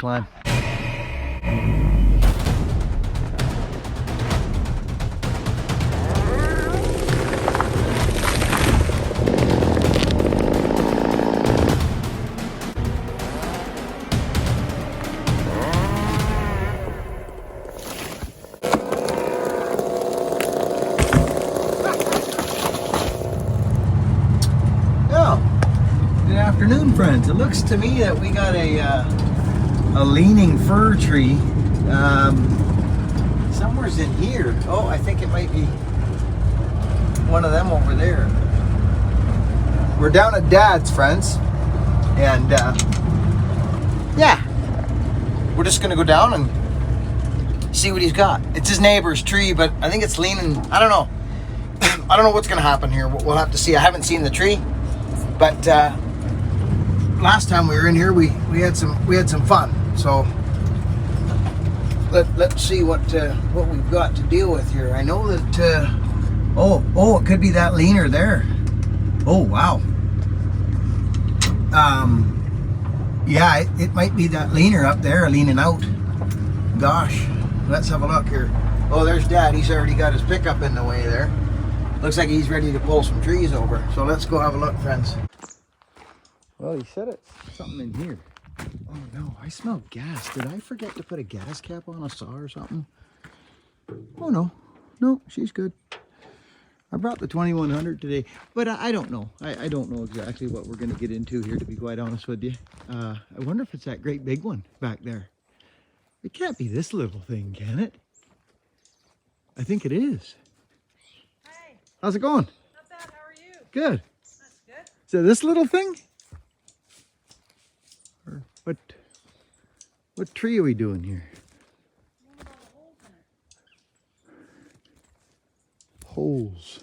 climb. Good afternoon, friends. It looks to me that we got a leaning fir tree somewhere's in here. Oh, I think it might be one of them over there. We're down at Dad's, friends, and yeah, we're just gonna go down and see what he's got. It's his neighbor's tree, but I think it's leaning. I don't know. I don't know what's gonna happen here. We'll have to see. I haven't seen the tree, but last time we were in here, we had some fun. So let's see what we've got to deal with here. I know that oh, it could be that leaner there. Oh wow. Yeah, it might be that leaner up there leaning out. Gosh, let's have a look here. Oh, there's Dad. He's already got his pickup in the way there. Looks like he's ready to pull some trees over. So let's go have a look, friends. Well, he said it's something in here. Oh no, I smell gas. Did I forget to put a gas cap on a saw or something? Oh no, she's good. I brought the 2100 today, but I don't know. I don't know exactly what we're going to get into here, to be quite honest with you. I wonder if it's that great big one back there. It can't be this little thing, can it? I think it is. Hey. How's it going? Not bad, how are you? Good. That's good. Is it this little thing? Or what tree are we doing here? One with all the holes in it. Holes.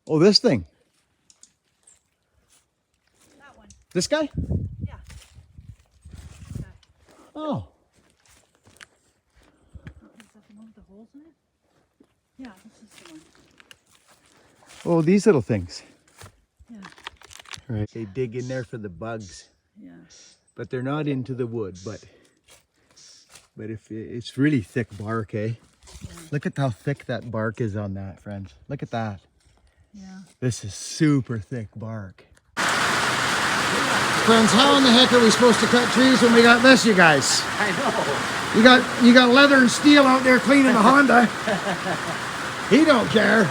Oh, this thing. That one. This guy? Yeah. Okay. Oh. Is that the one with the holes in it? Yeah, this is the one. Oh, these little things. Yeah. Right. They dig in there for the bugs, Yeah. but they're not into the wood. But if it's really thick bark, eh? Yeah. Look at how thick that bark is on that, friends. Look at that. Yeah. This is super thick bark. Friends, how in the heck are we supposed to cut trees when we got this, you guys? I know. You got leather and steel out there cleaning the Honda. He don't care. No.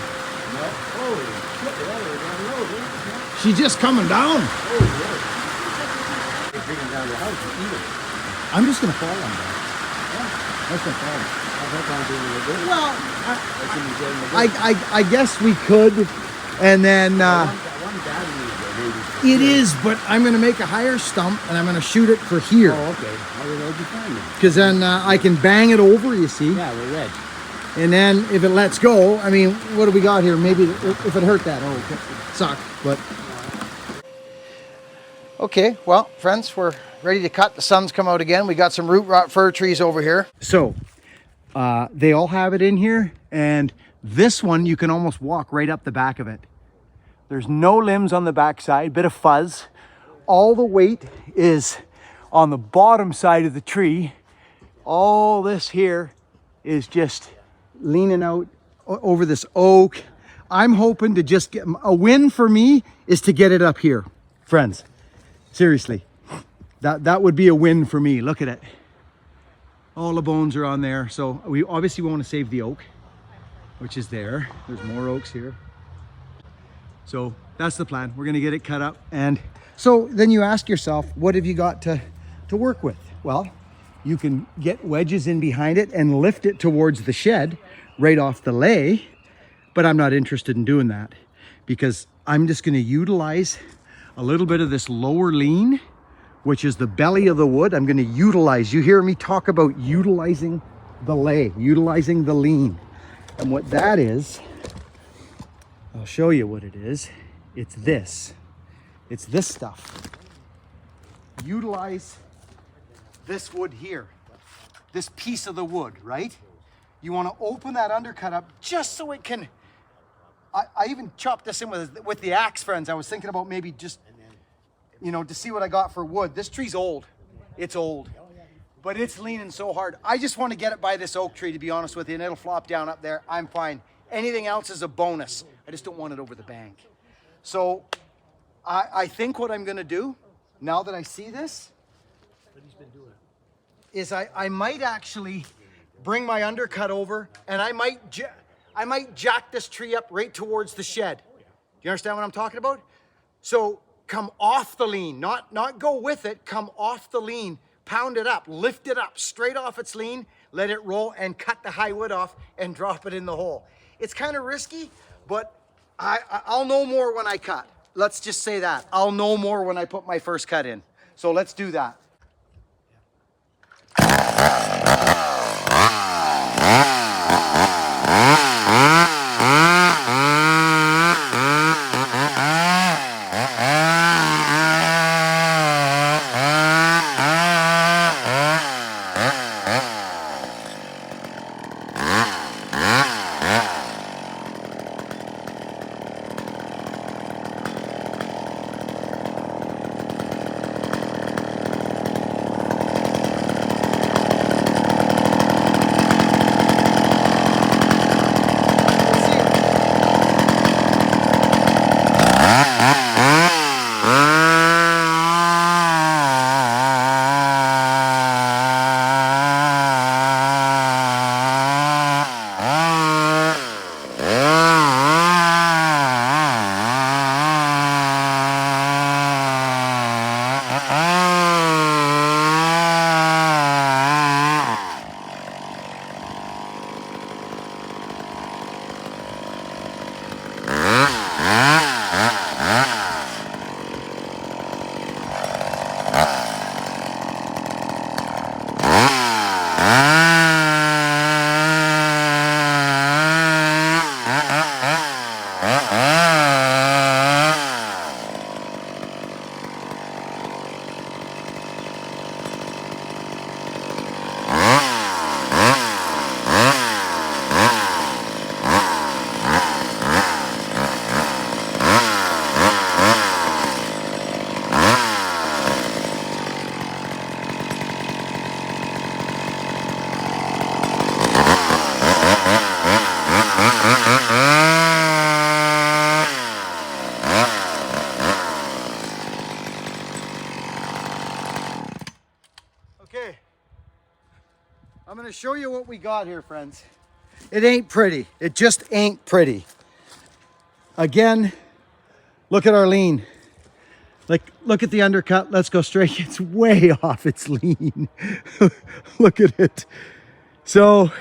Holy shit, the other down the road, eh? She's just coming down. Oh, yeah. They're bringing down the house and eat it. I'm just gonna fall on that. Yeah. That's gonna fall. I hope I'm doing it good. Well, I can be getting the good. I guess we could, and then One dad needs a it is, but I'm gonna make a higher stump and I'm gonna shoot it for here, Oh, okay. How did those be fine then? because then I can bang it over. You see, Yeah, we're red. and then if it lets go, I mean, what do we got here? Maybe if it hurt that, oh, it sucked, but. Okay, well, friends, we're ready to cut. The sun's come out again. We got some root rot fir trees over here. So, they all have it in here, and this one, you can almost walk right up the back of it. There's no limbs on the back side, bit of fuzz. All the weight is on the bottom side of the tree. All this here is just leaning out over this oak. I'm hoping to just get a win for me is to get it up here, friends. Seriously, that would be a win for me. Look at it. All the bones are on there. So we obviously want to save the oak, which is there. There's more oaks here. So that's the plan. We're going to get it cut up. And so then you ask yourself, what have you got to work with? Well, you can get wedges in behind it and lift it towards the shed right off the lay. But I'm not interested in doing that because I'm just going to utilize a little bit of this lower lean, which is the belly of the wood. I'm going to utilize, you hear me talk about utilizing the lay, utilizing the lean. And what that is, I'll show you what it is. It's this. It's this stuff. Utilize this wood here, this piece of the wood, right? You want to open that undercut up just so it can I even chopped this in with the axe, friends. I was thinking about maybe just, you know, to see what I got for wood. This tree's old. It's old. But it's leaning so hard. I just want to get it by this oak tree, to be honest with you, and it'll flop down up there. I'm fine. Anything else is a bonus. I just don't want it over the bank. So I think what I'm going to do, now that I see this, is I might actually bring my undercut over, and I might jack this tree up right towards the shed. Do you understand what I'm talking about? So come off the lean, not go with it, come off the lean, pound it up, lift it up straight off its lean, let it roll, and cut the high wood off and drop it in the hole. It's kind of risky, but I'll know more when I cut. Let's just say that. I'll know more when I put my first cut in. So let's do that. Okay, I'm gonna show you what we got here, friends. It ain't pretty. It just ain't pretty. Again, look at our lean. Like, look at the undercut. Let's go straight. It's way off its lean. Look at it. So,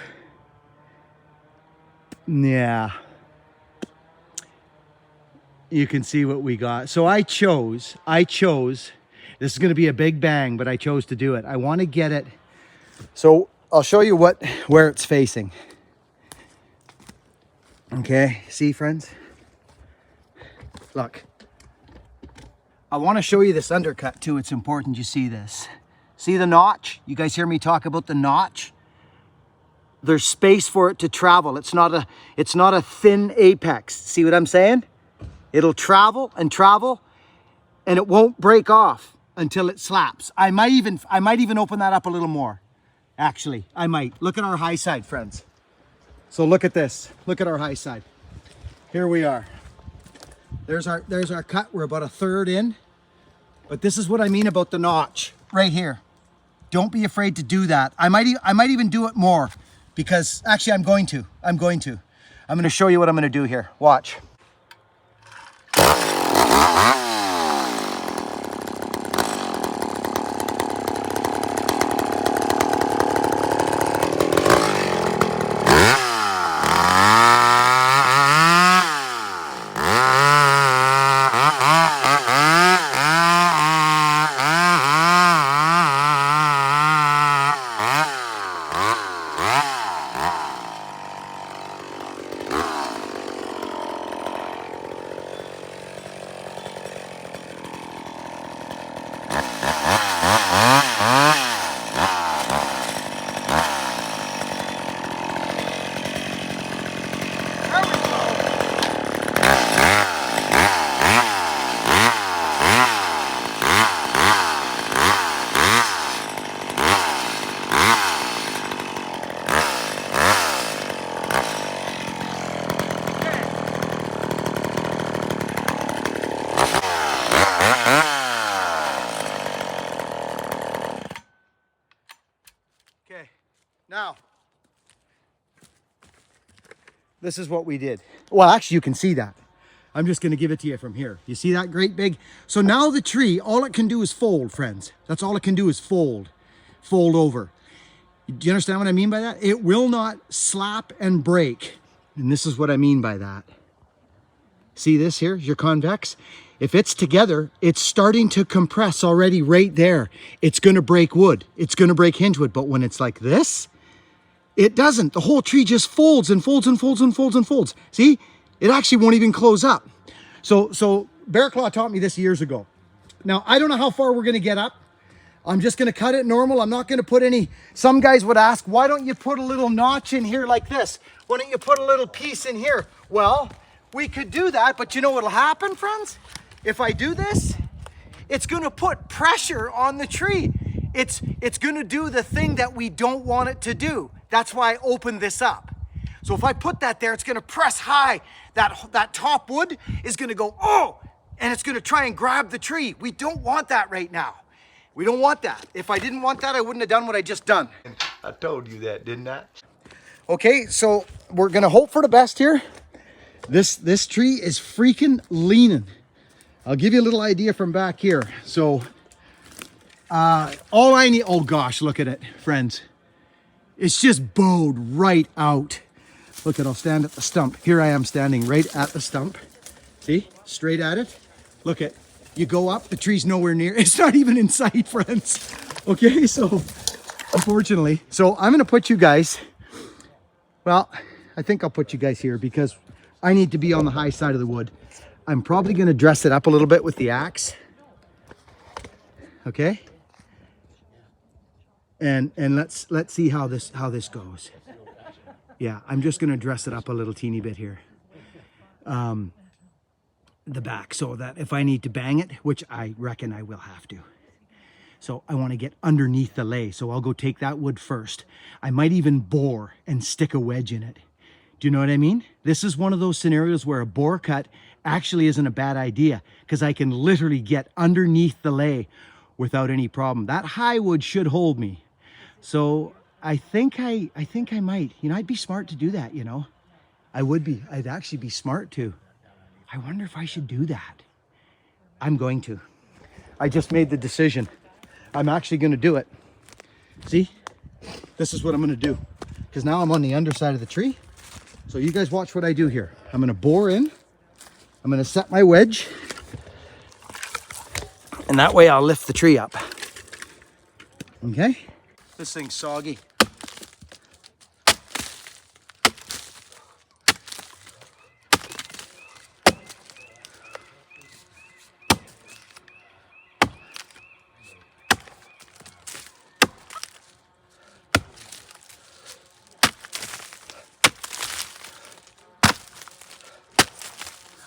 yeah. You can see what we got. So I chose, this is gonna be a big bang, but I chose to do it. I wanna get it. So I'll show you where it's facing. Okay, see, friends? Look. I want to show you this undercut too. It's important you see this. See the notch? You guys hear me talk about the notch? There's space for it to travel. It's not a thin apex. See what I'm saying? It'll travel, and it won't break off until it slaps. I might even open that up a little more. Actually, I might. Look at our high side, friends. So look at this. Look at our high side. Here we are. There's our cut. We're about a third in. But this is what I mean about the notch right here. Don't be afraid to do that. I might even do it more, because actually I'm going to show you what I'm going to do here. Watch. Now, this is what we did. Well, actually, you can see that. I'm just going to give it to you from here. You see that great big? So now the tree, all it can do is fold, friends. That's all it can do is fold. Fold over. Do you understand what I mean by that? It will not slap and break. And this is what I mean by that. See this here, your convex? If it's together, it's starting to compress already right there. It's going to break wood. It's going to break hinge wood. But when it's like this, it doesn't. The whole tree just folds and folds and folds and folds and folds. See? It actually won't even close up. So Bear Claw taught me this years ago. Now, I don't know how far we're going to get up. I'm just going to cut it normal. I'm not going to put any... Some guys would ask, why don't you put a little notch in here like this? Why don't you put a little piece in here? Well, we could do that, but you know what'll happen, friends? If I do this, it's going to put pressure on the tree. It's going to do the thing that we don't want it to do. That's why I opened this up. So if I put that there, it's going to press high. That top wood is going to go, oh, and it's going to try and grab the tree. We don't want that right now. We don't want that. If I didn't want that, I wouldn't have done what I just done. I told you that, didn't I? Okay, so we're going to hope for the best here. This tree is freaking leaning. I'll give you a little idea from back here. So all I need, oh gosh, look at it, friends. It's just bowed right out. Look at, I'll stand at the stump. Here I am standing right at the stump. See, straight at it. Look at, you go up, the tree's nowhere near. It's not even in sight, friends. Okay, so unfortunately, so I'm gonna put you guys, well, I think I'll put you guys here because I need to be on the high side of the wood. I'm probably gonna dress it up a little bit with the axe. Okay. And let's see how this goes. Yeah, I'm just gonna dress it up a little teeny bit here. The back, so that if I need to bang it, which I reckon I will have to. So I want to get underneath the lay. So I'll go take that wood first. I might even bore and stick a wedge in it. Do you know what I mean? This is one of those scenarios where a bore cut actually isn't a bad idea because I can literally get underneath the lay without any problem. That high wood should hold me. So I think I might, you know, I'd be smart to do that, you know. I would be. I'd actually be smart to. I wonder if I should do that. I'm going to. I just made the decision. I'm actually going to do it. See? This is what I'm going to do. Because now I'm on the underside of the tree. So you guys watch what I do here. I'm going to bore in. I'm going to set my wedge. And that way I'll lift the tree up. Okay? This thing's soggy.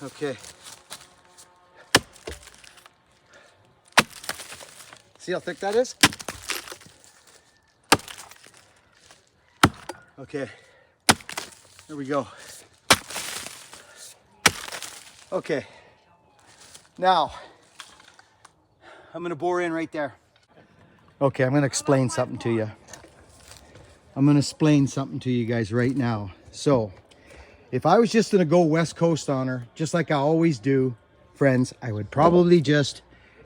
Okay. See how thick that is? Okay. There we go. Okay. Now, I'm going to bore in right there. Okay, I'm going to explain something to you. I'm going to explain something to you guys right now. So, if I was just going to go West Coast on her, just like I always do, friends, I would probably just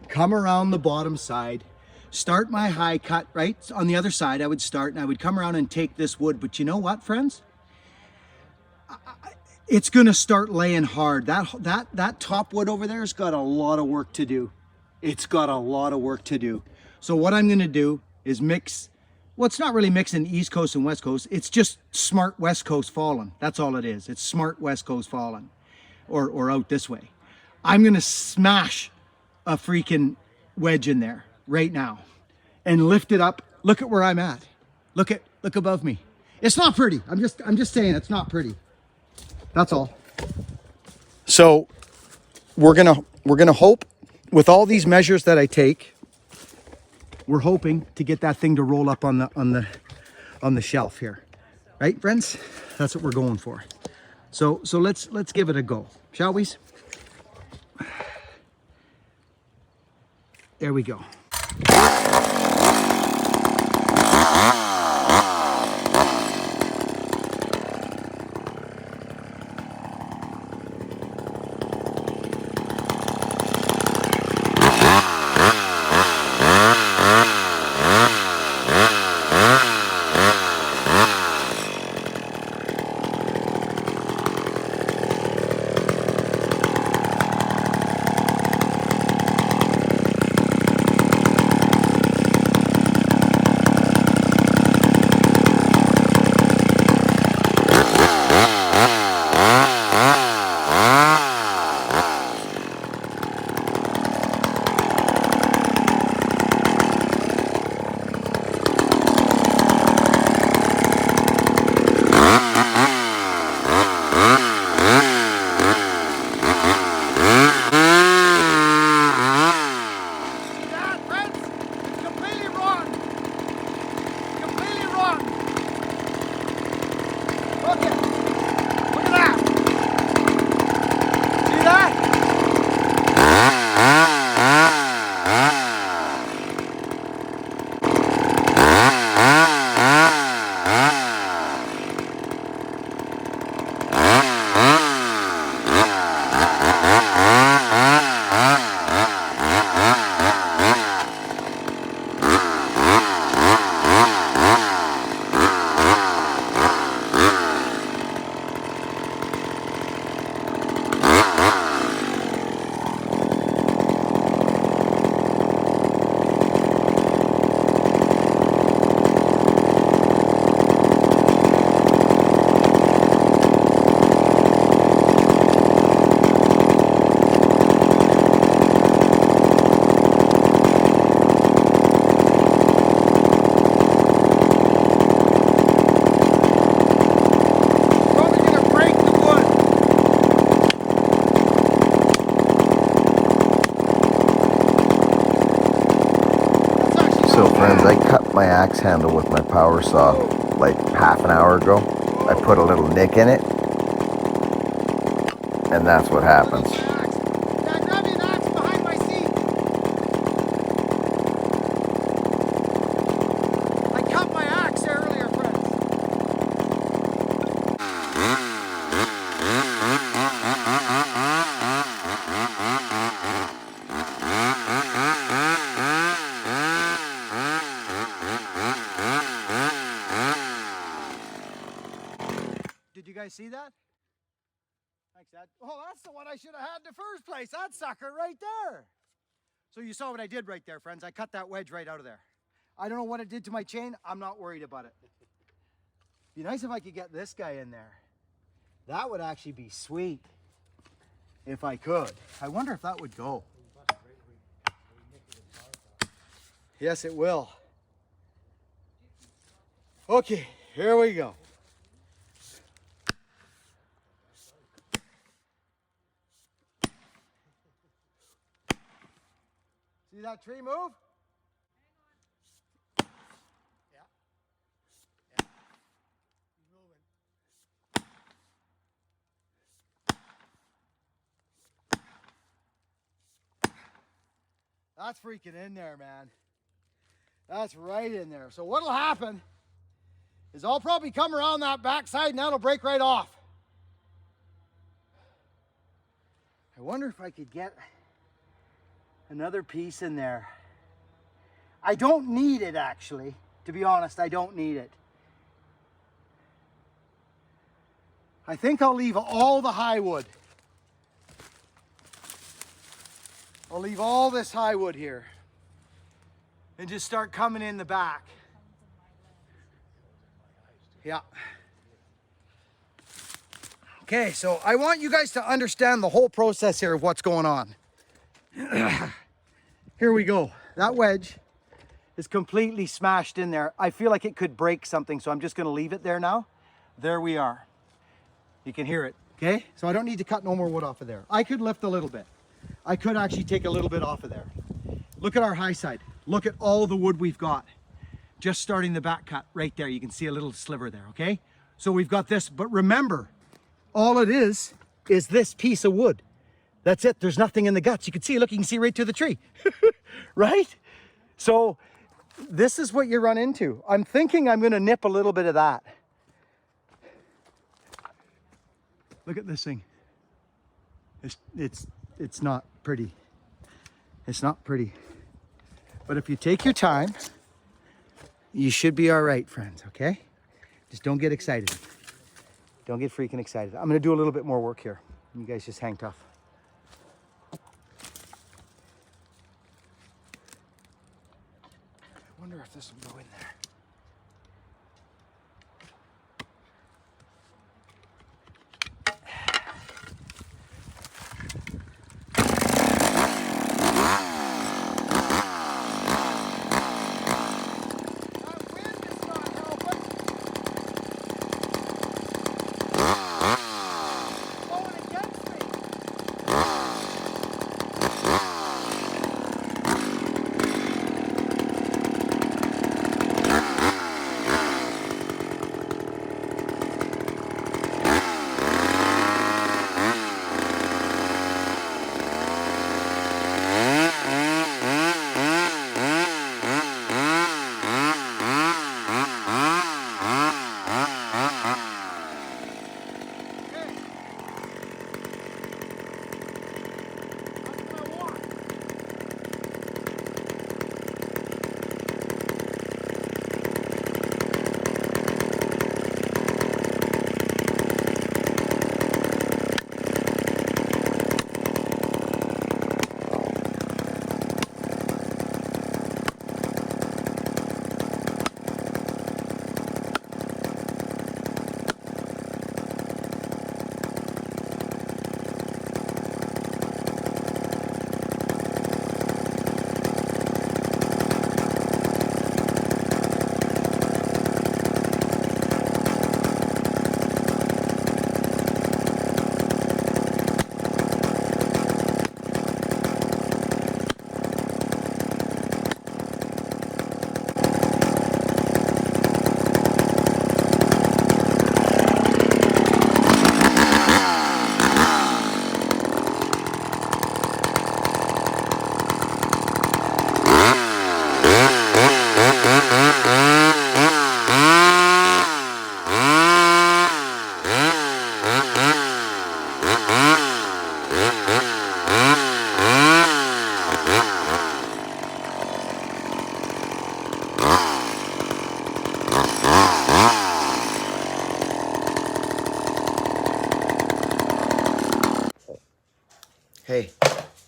come around the bottom side, start my high cut right on the other side. I would start and I would come around and take this wood. But you know what, friends? It's going to start laying hard. That top wood over there has got a lot of work to do. It's got a lot of work to do. So what I'm going to do is mix. Well, it's not really mixing East Coast and West Coast. It's just smart West Coast falling. That's all it is. It's smart West Coast falling or out this way. I'm going to smash a freaking wedge in there right now and lift it up. Look at where I'm at. Look above me. It's not pretty. I'm just saying it's not pretty. That's all. So we're going to hope with all these measures that I take, we're hoping to get that thing to roll up on the shelf here, right, friends? That's what we're going for. So let's give it a go, shall we? There we go. friends, I cut my axe handle with my power saw like half an hour ago. I put a little nick in it, and that's what happens. Dad, grab me an axe behind my seat. I cut my axe earlier, friends. Did you guys see that? Thanks, Dad. Oh, that's the one I should have had in the first place. That sucker right there. So you saw what I did right there, friends. I cut that wedge right out of there. I don't know what it did to my chain. I'm not worried about it. Be nice if I could get this guy in there. That would actually be sweet if I could. I wonder if that would go. Yes, it will. Okay, here we go. See that tree move? Yeah. Yeah. He's moving. That's freaking in there, man. That's right in there. So what'll happen is I'll probably come around that backside and that'll break right off. I wonder if I could get another piece in there. I don't need it, actually. To be honest, I don't need it. I think I'll leave all the high wood. I'll leave all this high wood here and just start coming in the back. Yeah. Okay, so I want you guys to understand the whole process here of what's going on. Here we go. That wedge is completely smashed in there. I feel like it could break something, so I'm just gonna leave it there now. There we are. You can hear it, okay? So I don't need to cut no more wood off of there. I could lift a little bit. I could actually take a little bit off of there. Look at our high side. Look at all the wood we've got. Just starting the back cut right there. You can see a little sliver there, okay? So we've got this, but remember, all it is this piece of wood. That's it. There's nothing in the guts. You can see, look, you can see right through the tree, right? So this is what you run into. I'm thinking I'm going to nip a little bit of that. Look at this thing. It's not pretty. It's not pretty. But if you take your time, you should be all right, friends, okay? Just don't get excited. Don't get freaking excited. I'm gonna do a little bit more work here. You guys just hang tough. I wonder if this will go in there.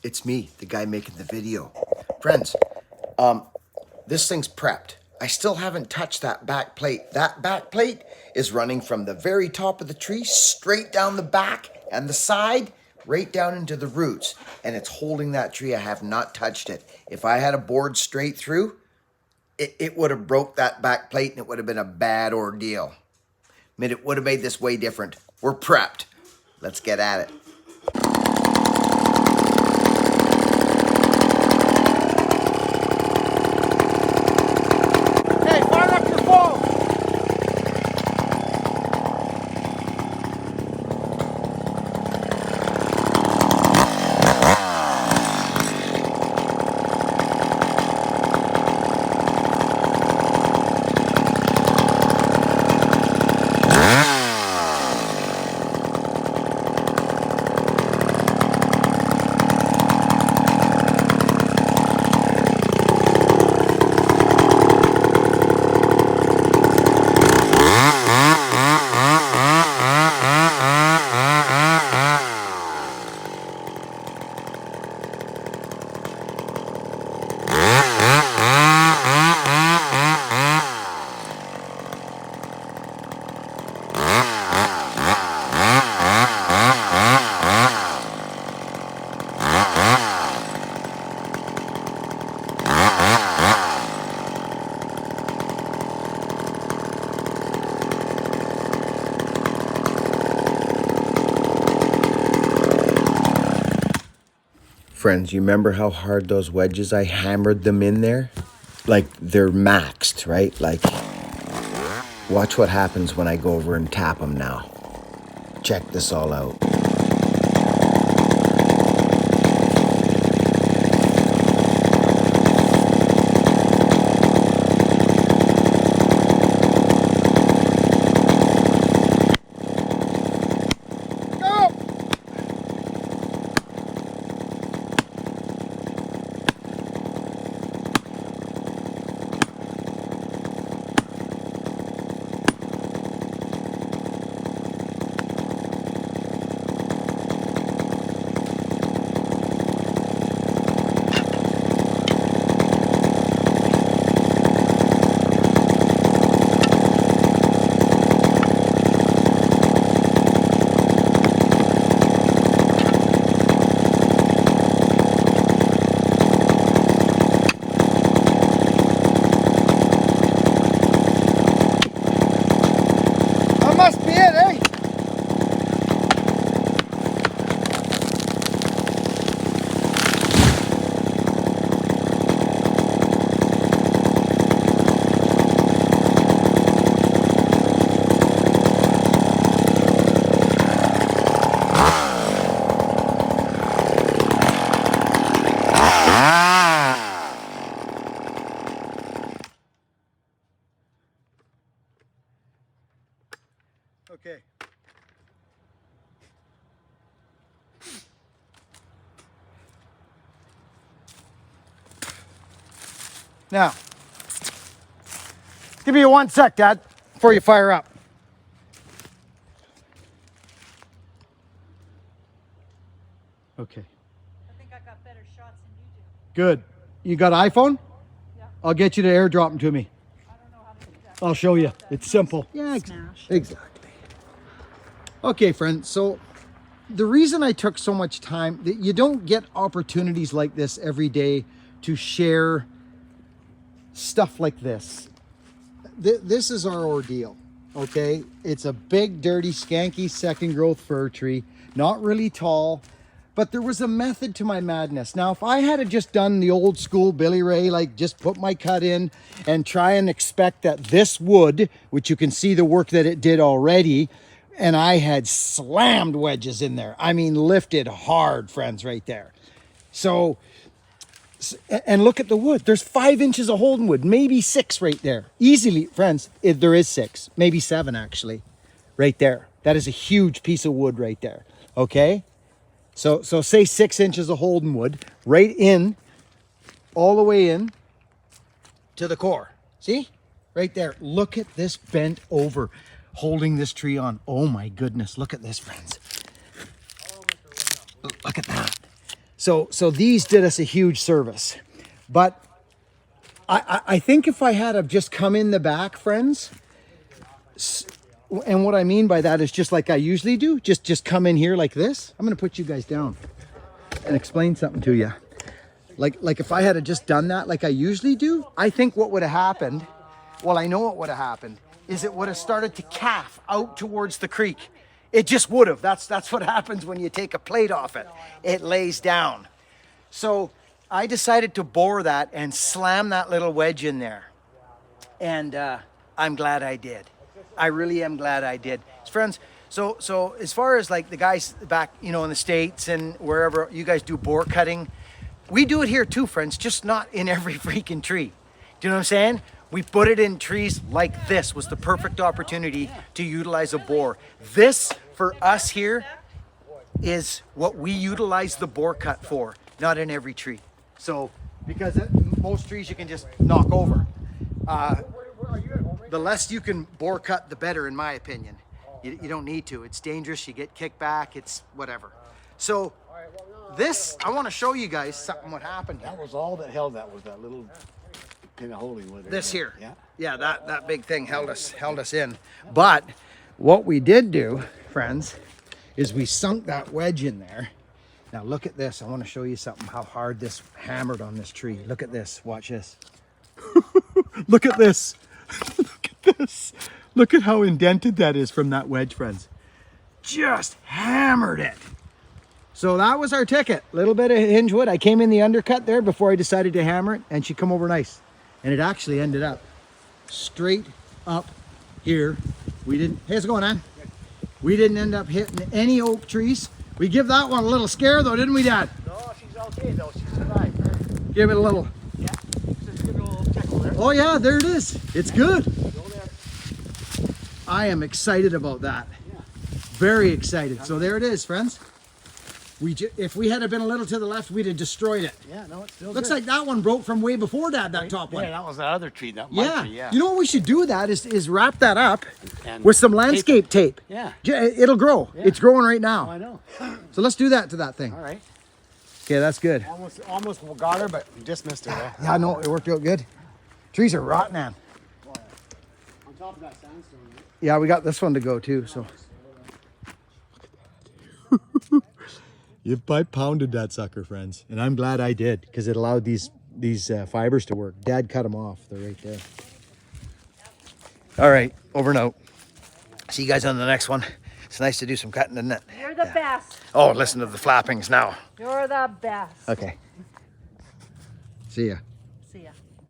It's me, the guy making the video. Friends, this thing's prepped. I still haven't touched that back plate. That back plate is running from the very top of the tree, straight down the back and the side, right down into the roots. And it's holding that tree. I have not touched it. If I had a board straight through, it would have broke that back plate and it would have been a bad ordeal. I mean, it would have made this way different. We're prepped. Let's get at it. Hey, fire up your phone! Friends, you remember how hard those wedges, I hammered them in there? Like they're maxed, right? Like, watch what happens when I go over and tap them now. Check this all out. Must be it, eh? Okay. Now, give me 1 sec, Dad, before you fire up. Okay. I think I got better shots than you do. Good. You got iPhone? Yeah. I'll get you to airdrop them to me. I don't know how to do that. I'll show you. It's simple. Yeah, Smash. exactly. Okay, friends. So the reason I took so much time, that you don't get opportunities like this every day to share stuff like this. This is our ordeal, okay? It's a big, dirty, skanky second growth fir tree, not really tall, but there was a method to my madness. Now, if I had just done the old school Billy Ray, like just put my cut in and try and expect that this wood, which you can see the work that it did already, and I had slammed wedges in there. I mean, lifted hard, friends, right there. So, and look at the wood. There's 5 inches of holding wood, maybe 6 right there. Easily, friends, there is 6, maybe 7 actually, right there. That is a huge piece of wood right there, okay? So say 6 inches of holding wood, right in, all the way in to the core. See? Right there. Look at this bent over, holding this tree on. Oh my goodness, look at this, friends. Look at that. So these did us a huge service. But I think if I had have just come in the back, friends, and what I mean by that is just like I usually do, just come in here like this. I'm gonna put you guys down and explain something to you. Like if I had have just done that like I usually do, I think what would have happened, well, I know what would have happened, is it would have started to calf out towards the creek. It just would have. That's what happens when you take a plate off it. It lays down. So I decided to bore that and slam that little wedge in there. And I'm glad I did. I really am glad I did. Friends, so as far as like the guys back, you know, in the States and wherever you guys do bore cutting, we do it here too, friends, just not in every freaking tree. Do you know what I'm saying? We put it in trees like this was the perfect opportunity to utilize a bore. This, for us here, is what we utilize the bore cut for, not in every tree. So, because most trees you can just knock over. The less you can bore cut, the better, in my opinion. You don't need to. It's dangerous. You get kickback. It's whatever. So, this, I want to show you guys something what happened here. That was all that held that was that little pin of holding with it. This here. Yeah. Yeah, that big thing held us in. But what we did do, friends, is we sunk that wedge in there. Now look at this. I want to show you something, how hard this hammered on this tree. Look at this. Watch this. Look at this. Look at this. Look at how indented that is from that wedge, friends. Just hammered it. So that was our ticket. Little bit of hinge wood. I came in the undercut there before I decided to hammer it, and she come over nice. And it actually ended up straight up here. We didn't, hey, how's it going, man? We didn't end up hitting any oak trees. We give that one a little scare though, didn't we, Dad? No, she's okay though. She survived. Give it a little. Yeah. Just give it a little tickle there. Oh yeah, there it is. It's good. Go there. I am excited about that. Yeah. Very excited. So there it is, friends. If we had been a little to the left, we'd have destroyed it. Yeah, no, it's still Looks good. like that one broke from way before that top one. Yeah, that was that other tree. That my Yeah. tree, yeah. You know what we should do with that is wrap that up And with some landscape tape. Yeah. It'll grow. Yeah. It's growing right Oh, now. I know. So let's do that to that thing. All right. Okay, that's good. Almost got her, but just missed her there. Yeah, no, it worked out good. Trees are rotten, man. On top of that sandstone. Right? Yeah, we got this one to go too, so. I pounded that sucker, friends, and I'm glad I did because it allowed these fibers to work. Dad cut them off. They're right there. All right, over and out. See you guys on the next one. It's nice to do some cutting, isn't it? You're the best. Oh, listen to the flappings now. You're the best. Okay. See ya. See ya.